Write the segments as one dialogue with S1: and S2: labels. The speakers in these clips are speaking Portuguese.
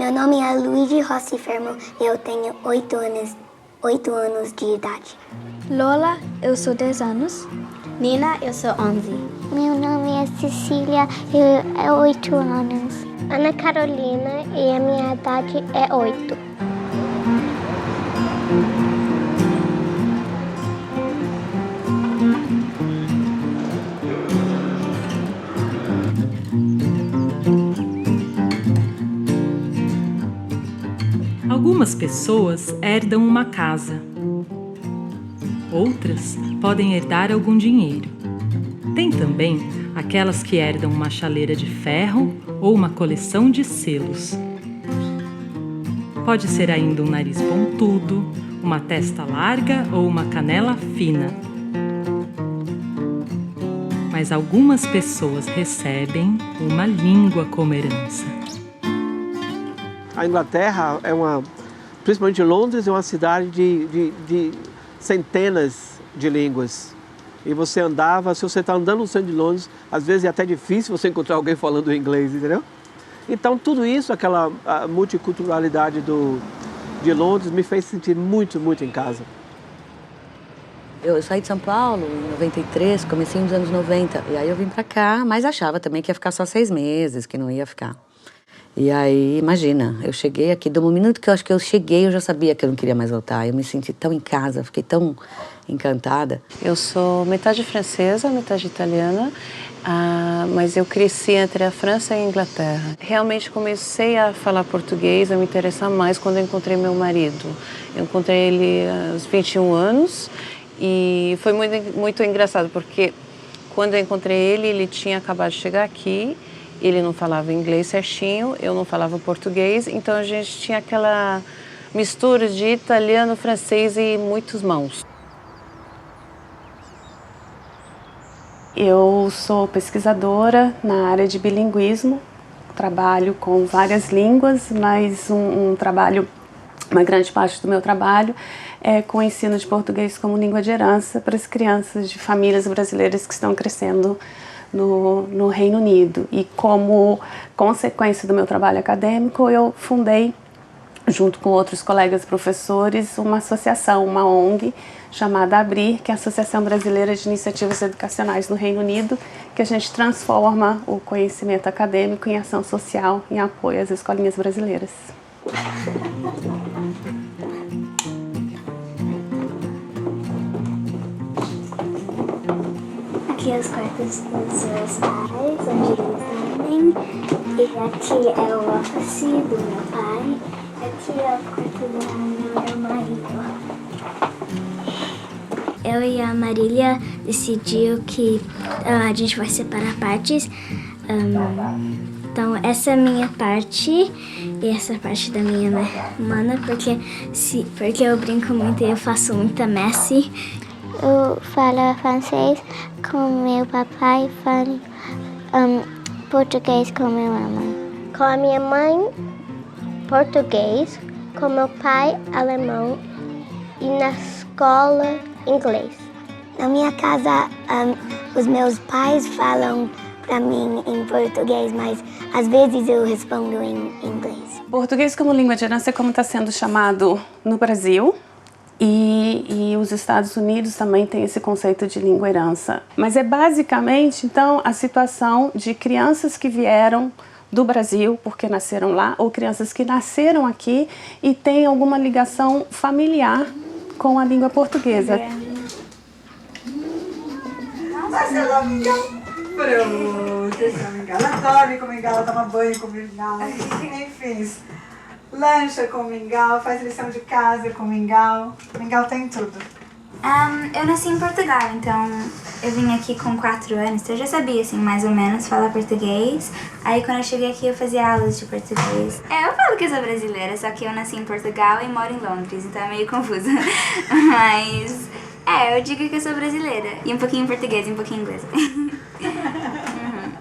S1: Meu nome é Luigi Rossi Fermo e eu tenho 8 anos de idade.
S2: Lola, eu sou 10 anos.
S3: Nina, eu sou 11.
S4: Meu nome é Cecília e eu tenho 8 anos.
S5: Ana Carolina e a minha idade é 8.
S6: Algumas pessoas herdam uma casa. Outras podem herdar algum dinheiro. Tem também aquelas que herdam uma chaleira de ferro ou uma coleção de selos. Pode ser ainda um nariz pontudo, uma testa larga ou uma canela fina. Mas algumas pessoas recebem uma língua como herança.
S7: A Inglaterra principalmente Londres, é uma cidade de centenas de línguas. E você andava, se você está andando no centro de Londres, às vezes é até difícil você encontrar alguém falando inglês, entendeu? Então tudo isso, aquela multiculturalidade de Londres me fez sentir muito, muito em casa.
S8: Eu saí de São Paulo em 93, comecei nos anos 90. E aí eu vim pra cá, mas achava também que ia ficar só 6 meses, que não ia ficar. E aí, imagina, eu cheguei aqui, do minuto que eu acho que eu cheguei, eu já sabia que eu não queria mais voltar. Eu me senti tão em casa, fiquei tão encantada.
S9: Eu sou metade francesa, metade italiana, mas eu cresci entre a França e a Inglaterra. Realmente comecei a falar português, a me interessar mais quando eu encontrei meu marido. Eu encontrei ele aos 21 anos e foi muito engraçado, porque quando eu encontrei ele, ele tinha acabado de chegar aqui. Ele não falava inglês certinho, eu não falava português, então a gente tinha aquela mistura de italiano, francês e muitos mãos. Eu sou pesquisadora na área de bilinguismo, trabalho com várias línguas, mas uma grande parte do meu trabalho é com o ensino de português como língua de herança para as crianças de famílias brasileiras que estão crescendo no Reino Unido. E como consequência do meu trabalho acadêmico, eu fundei, junto com outros colegas professores, uma associação, uma ONG, chamada ABRIR, que é a Associação Brasileira de Iniciativas Educacionais no Reino Unido, que a gente transforma o conhecimento acadêmico em ação social, em apoio às escolinhas brasileiras.
S1: Aqui é os quartos dos meus pais, onde eles dormem. E aqui é o office do meu pai. Aqui é o quarto do meu irmão. Eu e a Marília decidiu que a gente vai separar partes. Então essa é a minha parte e essa parte da minha mana, porque eu brinco muito e eu faço muita messe.
S4: Eu falo francês com meu papai e falo português com minha mamãe.
S5: Com a minha mãe, português, com meu pai, alemão e na escola, inglês.
S1: Na minha casa, os meus pais falam para mim em português, mas às vezes eu respondo em inglês.
S9: Português como língua de herança é como está sendo chamado no Brasil. E os Estados Unidos também têm esse conceito de língua herança. Mas é basicamente, então, a situação de crianças que vieram do Brasil porque nasceram lá, ou crianças que nasceram aqui e têm alguma ligação familiar com a língua portuguesa.
S10: Mas ela pronto, essa mingau. Ela dorme com mingau, toma banho com mingau, enfim. Lancha com mingau, faz lição de casa com mingau. Mingau tem tudo.
S2: Eu nasci em Portugal, então eu vim aqui com 4 anos, então eu já sabia, assim, mais ou menos falar português. Aí quando eu cheguei aqui eu fazia aulas de português. Eu falo que eu sou brasileira, só que eu nasci em Portugal e moro em Londres, então é meio confuso. Mas, eu digo que eu sou brasileira, e um pouquinho em português e um pouquinho em inglês.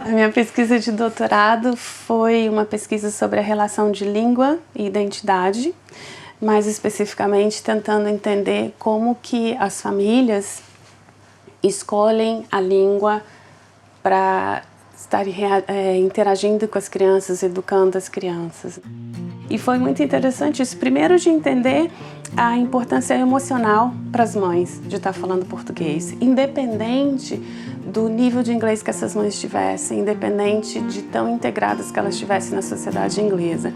S9: A minha pesquisa de doutorado foi uma pesquisa sobre a relação de língua e identidade, mais especificamente tentando entender como que as famílias escolhem a língua para estar interagindo com as crianças, educando as crianças. E foi muito interessante isso, primeiro de entender a importância emocional para as mães de estar falando português, independente do nível de inglês que essas mães tivessem, independente de tão integradas que elas estivessem na sociedade inglesa.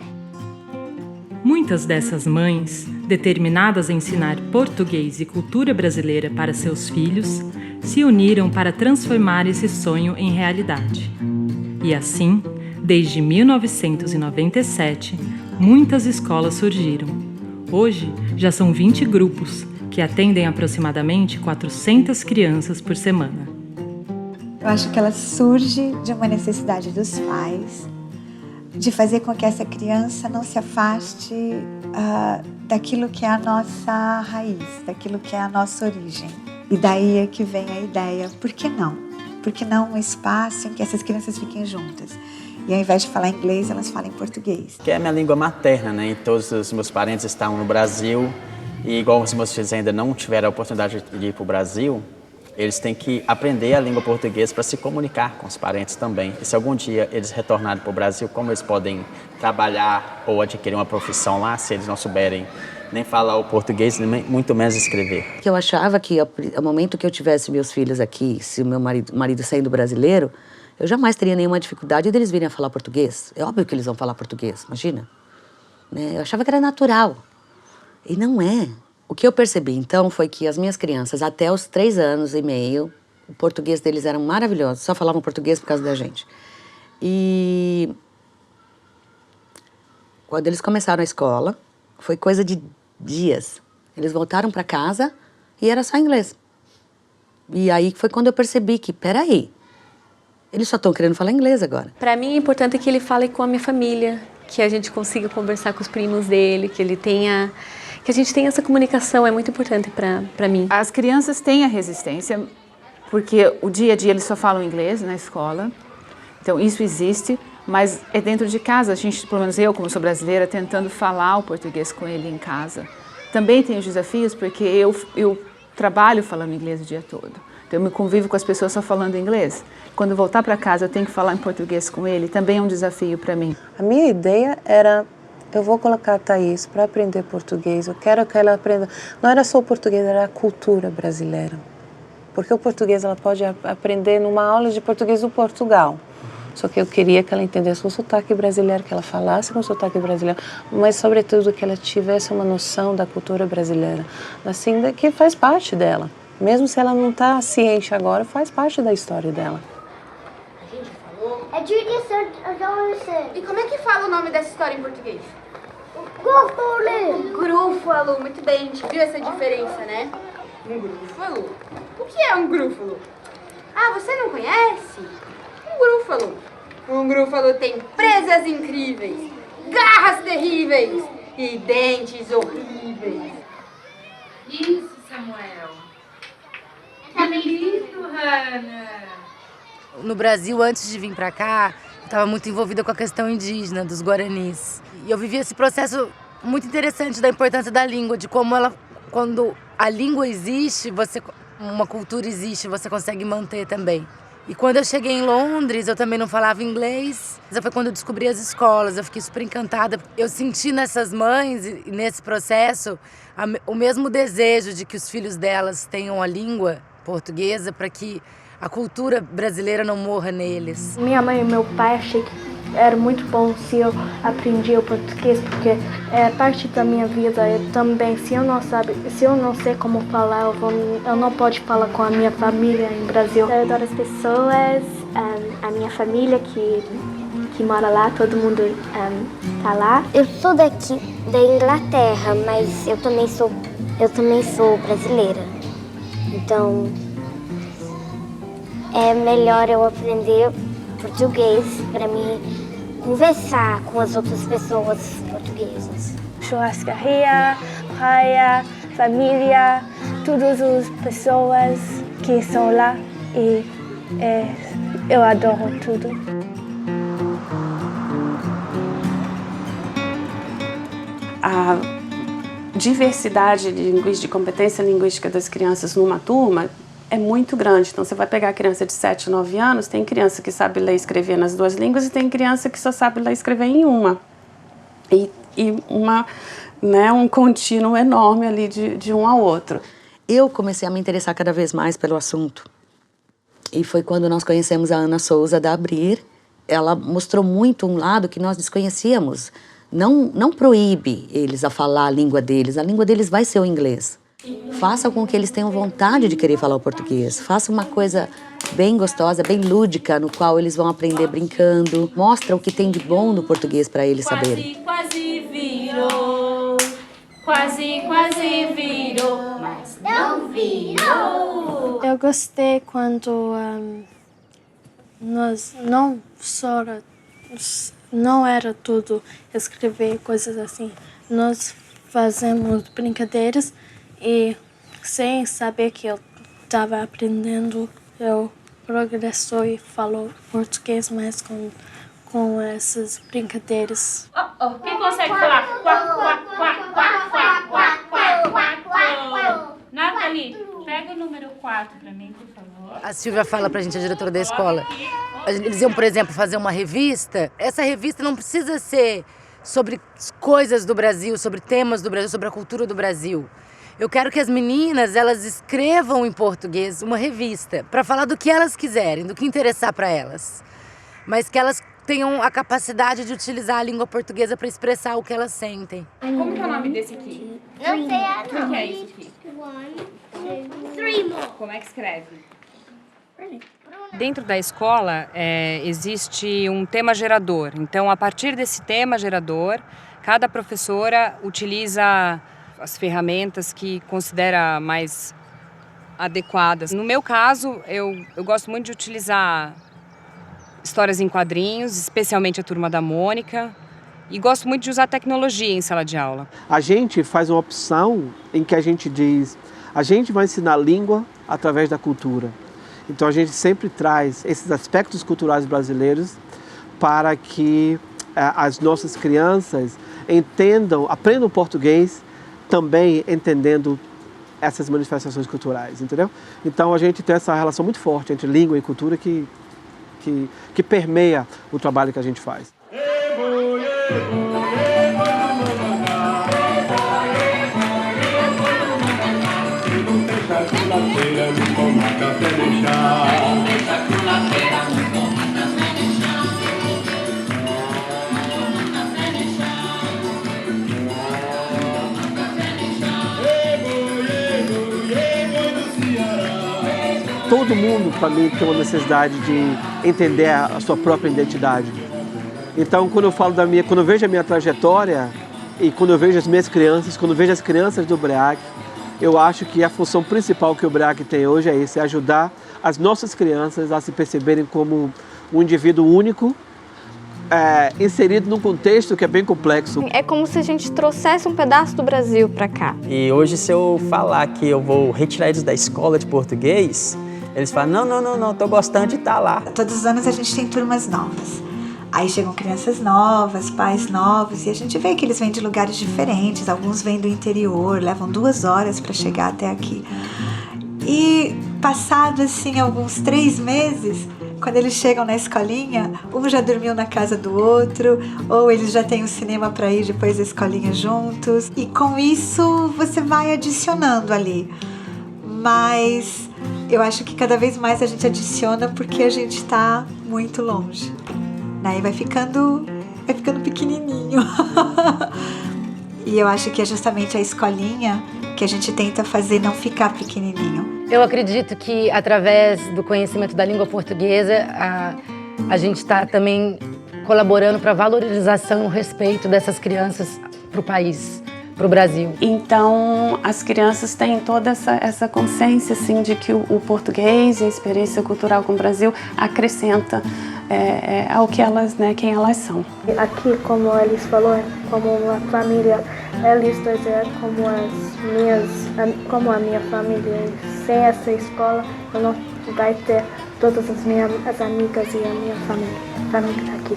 S6: Muitas dessas mães, determinadas a ensinar português e cultura brasileira para seus filhos, se uniram para transformar esse sonho em realidade. E assim, desde 1997, muitas escolas surgiram. Hoje, já são 20 grupos, que atendem aproximadamente 400 crianças por semana.
S10: Eu acho que ela surge de uma necessidade dos pais, de fazer com que essa criança não se afaste daquilo que é a nossa raiz, daquilo que é a nossa origem. E daí é que vem a ideia, por que não? Por que não um espaço em que essas crianças fiquem juntas? E ao invés de falar inglês, elas falam português.
S11: Que é a minha língua materna, né? E todos os meus parentes estão no Brasil. E igual os meus filhos ainda não tiveram a oportunidade de ir para o Brasil, eles têm que aprender a língua portuguesa para se comunicar com os parentes também. E se algum dia eles retornarem para o Brasil, como eles podem trabalhar ou adquirir uma profissão lá, se eles não souberem nem falar o português, nem muito menos escrever.
S8: Eu achava que ao momento que eu tivesse meus filhos aqui, se o meu marido sendo brasileiro, eu jamais teria nenhuma dificuldade deles virem a falar português. É óbvio que eles vão falar português, imagina. Né? Eu achava que era natural. E não é. O que eu percebi, então, foi que as minhas crianças, até os 3 anos e meio, o português deles era maravilhoso, só falavam português por causa da gente. E quando eles começaram a escola, foi coisa de dias. Eles voltaram para casa e era só inglês. E aí foi quando eu percebi que, peraí, eles só estão querendo falar inglês agora.
S12: Para mim é importante que ele fale com a minha família, que a gente consiga conversar com os primos dele, que a gente tenha essa comunicação, é muito importante para mim.
S13: As crianças têm a resistência, porque o dia a dia eles só falam inglês na escola, então isso existe, mas é dentro de casa, a gente, pelo menos eu, como sou brasileira, tentando falar o português com ele em casa. Também tem os desafios, porque eu trabalho falando inglês o dia todo, então eu me convivo com as pessoas só falando inglês. Quando eu voltar para casa, eu tenho que falar em português com ele, também é um desafio para mim.
S14: A minha ideia era, eu vou colocar a Thaís para aprender português, eu quero que ela aprenda, não era só o português, era a cultura brasileira. Porque o português ela pode aprender numa aula de português do Portugal. Só que eu queria que ela entendesse o sotaque brasileiro, que ela falasse com o sotaque brasileiro, mas sobretudo que ela tivesse uma noção da cultura brasileira, assim, que faz parte dela. Mesmo se ela não está ciente agora, faz parte da história dela.
S15: É Julia Santos.
S2: E como é que fala o nome dessa história em português?
S15: Grúfalo.
S2: Grúfalo, muito bem, a gente viu essa diferença, né? Um grúfalo? O que é um grúfalo? Ah, você não conhece? Um grúfalo. Um grúfalo tem presas incríveis, garras terríveis e dentes horríveis.
S16: Isso, Samuel. Tá lindo, Hannah.
S17: No Brasil, antes de vir pra cá, eu estava muito envolvida com a questão indígena, dos guaranis. E eu vivi esse processo muito interessante da importância da língua, de como ela, quando a língua existe, uma cultura existe, você consegue manter também. E quando eu cheguei em Londres, eu também não falava inglês. Foi quando eu descobri as escolas, eu fiquei super encantada. Eu senti nessas mães, e nesse processo, o mesmo desejo de que os filhos delas tenham a língua portuguesa para que a cultura brasileira não morra neles.
S18: Minha mãe e meu pai achei que era muito bom se eu aprendia o português, porque é parte da minha vida. Eu também, se eu não sei como falar, eu não posso falar com a minha família em Brasil.
S3: Eu adoro as pessoas, a minha família que mora lá, todo mundo tá lá.
S4: Eu sou daqui da Inglaterra, mas eu também sou brasileira. Então é melhor eu aprender português para me conversar com as outras pessoas portuguesas.
S18: Churrascaria, praia, família, todas as pessoas que estão lá e eu adoro tudo.
S9: A diversidade de competência linguística das crianças numa turma é muito grande. Então, você vai pegar a criança de 7, 9 anos, tem criança que sabe ler e escrever nas 2 línguas e tem criança que só sabe ler e escrever em uma. E um contínuo enorme ali de um ao outro.
S8: Eu comecei a me interessar cada vez mais pelo assunto. E foi quando nós conhecemos a Ana Souza da Abrir. Ela mostrou muito um lado que nós desconhecíamos. Não proíbe eles a falar a língua deles vai ser o inglês. Faça com que eles tenham vontade de querer falar o português. Faça uma coisa bem gostosa, bem lúdica, no qual eles vão aprender brincando. Mostra o que tem de bom no português para eles saberem.
S16: Quase virou, quase virou, mas não virou.
S18: Eu gostei quando nós não era tudo escrever coisas assim. Nós fazemos brincadeiras e sem saber que eu estava aprendendo, eu progressou e falou português mais com essas brincadeiras.
S16: Quem consegue falar? Nathalie, pega o número 4 para mim, por favor.
S17: A Silvia fala pra gente, a diretora da escola. Eles iam, por exemplo, fazer uma revista. Essa revista não precisa ser sobre coisas do Brasil, sobre temas do Brasil, sobre a cultura do Brasil. Eu quero que as meninas, elas escrevam em português uma revista para falar do que elas quiserem, do que interessar para elas. Mas que elas tenham a capacidade de utilizar a língua portuguesa para expressar o que elas sentem.
S16: Como que é o nome desse aqui?
S15: Não sei a
S16: O que é isso aqui?
S15: 1, 2, 3 more.
S16: Como é que escreve?
S19: Dentro da escola existe um tema gerador. Então, a partir desse tema gerador, cada professora utiliza as ferramentas que considera mais adequadas. No meu caso, eu gosto muito de utilizar histórias em quadrinhos, especialmente a Turma da Mônica, e gosto muito de usar tecnologia em sala de aula.
S7: A gente faz uma opção em que a gente diz, a gente vai ensinar língua através da cultura. Então a gente sempre traz esses aspectos culturais brasileiros para que as nossas crianças aprendam português também entendendo essas manifestações culturais, entendeu? Então a gente tem essa relação muito forte entre língua e cultura que permeia o trabalho que a gente faz. Todo mundo, para mim, tem uma necessidade de entender a sua própria identidade. Então, quando eu vejo a minha trajetória e quando eu vejo as minhas crianças, quando eu vejo as crianças do BREAC, eu acho que a função principal que o BREAC tem hoje é isso, é ajudar as nossas crianças a se perceberem como um indivíduo único, inserido num contexto que é bem complexo.
S3: É como se a gente trouxesse um pedaço do Brasil para cá.
S11: E hoje, se eu falar que eu vou retirar eles da escola de português, eles falam, não, tô gostando de estar lá.
S10: Todos os anos a gente tem turmas novas. Aí chegam crianças novas, pais novos, e a gente vê que eles vêm de lugares diferentes. Alguns vêm do interior, levam 2 horas para chegar até aqui. E passado assim alguns 3 meses, quando eles chegam na escolinha, um já dormiu na casa do outro, ou eles já têm um cinema para ir depois da escolinha juntos. E com isso você vai adicionando ali. Mas eu acho que cada vez mais a gente adiciona porque a gente está muito longe. Daí vai ficando pequenininho. E eu acho que é justamente a escolinha que a gente tenta fazer não ficar pequenininho.
S17: Eu acredito que através do conhecimento da língua portuguesa, a gente está também colaborando para a valorização e o respeito dessas crianças para o país, para o Brasil.
S9: Então, as crianças têm toda essa consciência assim, de que o português e a experiência cultural com o Brasil acrescenta ao que elas, quem elas são.
S18: Aqui, como eles falaram, como uma família, eles dois como a minha família. Sem essa escola, eu não vai ter todas as minhas amigas e a minha família aqui.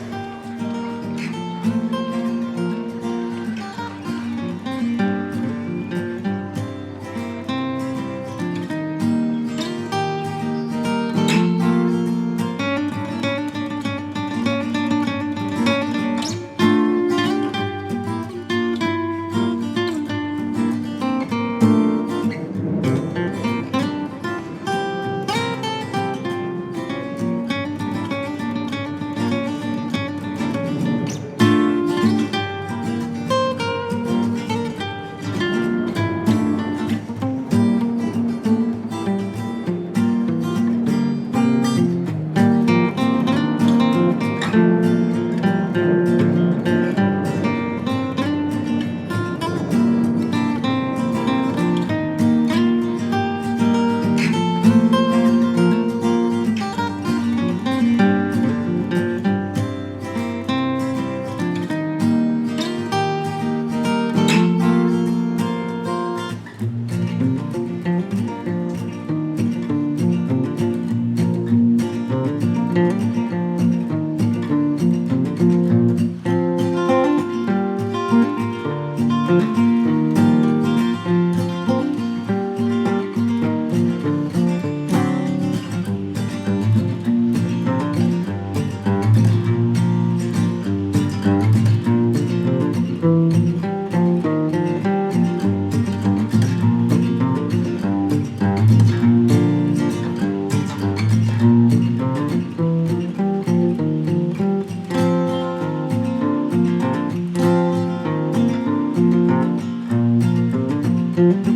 S6: Música